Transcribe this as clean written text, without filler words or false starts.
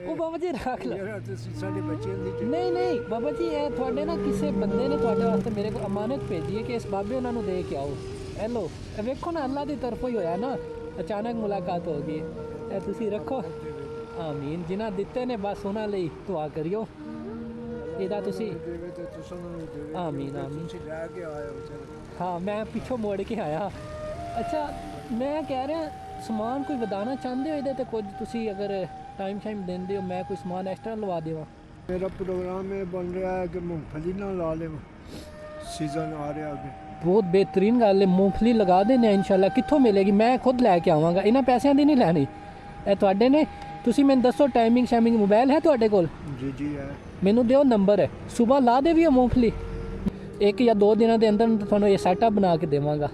ਉਹ ਬਾਬਾ ਜੀ ਰੱਖ ਲਓ। ਯਾਰ ਤੁਸੀਂ ਸਾਡੇ ਬੱਚਿਆਂ ਦੀ ਨਹੀਂ ਨਹੀਂ ਬਾਬਾ ਜੀ, ਇਹ ਤੁਹਾਡੇ ਨਾ ਕਿਸੇ ਬੰਦੇ ਨੇ ਤੁਹਾਡੇ ਵਾਸਤੇ ਮੇਰੇ ਕੋਲ ਅਮਾਨਤ ਭੇਜੀ ਹੈ ਕਿ ਇਸ ਬਾਬੇ ਉਹਨਾਂ ਨੂੰ ਦੇ ਕੇ ਆਓ। ਇਹ ਲਓ, ਇਹ ਵੇਖੋ ਨਾ, ਅੱਲਾ ਦੀ ਤਰਫੋਂ ਹੀ ਹੋਇਆ ਨਾ, ਅਚਾਨਕ ਮੁਲਾਕਾਤ ਹੋ ਗਈ। ਇਹ ਤੁਸੀਂ ਰੱਖੋ। ਆਮੀਨ। ਜਿਨ੍ਹਾਂ ਦਿੱਤੇ ਨੇ ਬਸ ਉਹਨਾਂ ਲਈ ਦੁਆ ਕਰਿਓ। ਇਹਦਾ ਤੁਸੀਂ ਆਮੀਨ ਆਮੀਨ। ਤੁਸੀਂ ਲੈ ਕੇ ਆਏ ਹੋ ਚਲੋ। ਹਾਂ, ਮੈਂ ਪਿੱਛੋਂ ਮੋੜ ਕੇ ਆਇਆ। ਅੱਛਾ, ਮੈਂ ਕਹਿ ਰਿਹਾ ਸਮਾਨ ਕੋਈ ਵਧਾਉਣਾ ਚਾਹੁੰਦੇ ਹੋ ਇਹਦੇ ਤੇ ਕੁਝ? ਤੁਸੀਂ ਅਗਰ ਟਾਈਮ ਦਿੰਦੇ ਹੋ, ਮੈਂ ਕੋਈ ਸਮਾਨ ਐਕਸਟਰਾ ਲਵਾ ਦੇਵਾਂ। ਮੇਰਾ ਪ੍ਰੋਗਰਾਮ ਇਹ ਬਣ ਰਿਹਾ ਹੈ ਕਿ ਮੂੰਗਫਲੀ ਨਾਲ ਲਾ ਲਵਾਂ, ਸੀਜ਼ਨ ਆ ਰਿਹਾ ਅੱਗੇ। ਬਹੁਤ ਬਿਹਤਰੀਨ ਗੱਲ ਹੈ, ਮੂੰਗਫਲੀ ਲਗਾ ਦੇਣੇ ਇਨਸ਼ਾਅੱਲਾ। ਕਿੱਥੋਂ ਮਿਲੇਗੀ? ਮੈਂ ਖੁਦ ਲੈ ਕੇ ਆਵਾਂਗਾ, ਇਹਨਾਂ ਪੈਸਿਆਂ ਦੀ ਨਹੀਂ ਲੈਣੀ। ਇਹ ਤੁਹਾਡੇ ਨੇ। ਤੁਸੀਂ ਮੈਨੂੰ ਦੱਸੋ ਟਾਈਮਿੰਗ ਮੋਬਾਈਲ ਹੈ ਤੁਹਾਡੇ ਕੋਲ? ਜੀ ਜੀ ਹੈ। ਮੈਨੂੰ ਦਿਓ ਨੰਬਰ ਹੈ, ਸਵੇਰ ਲਾ ਦੇਵੀਓ ਮੂੰਗਫਲੀ। 1 ਜਾਂ 2 ਦਿਨਾਂ ਦੇ ਅੰਦਰ ਤੁਹਾਨੂੰ ਇਹ ਸੈਟਅਪ ਬਣਾ ਕੇ ਦੇਵਾਂਗਾ।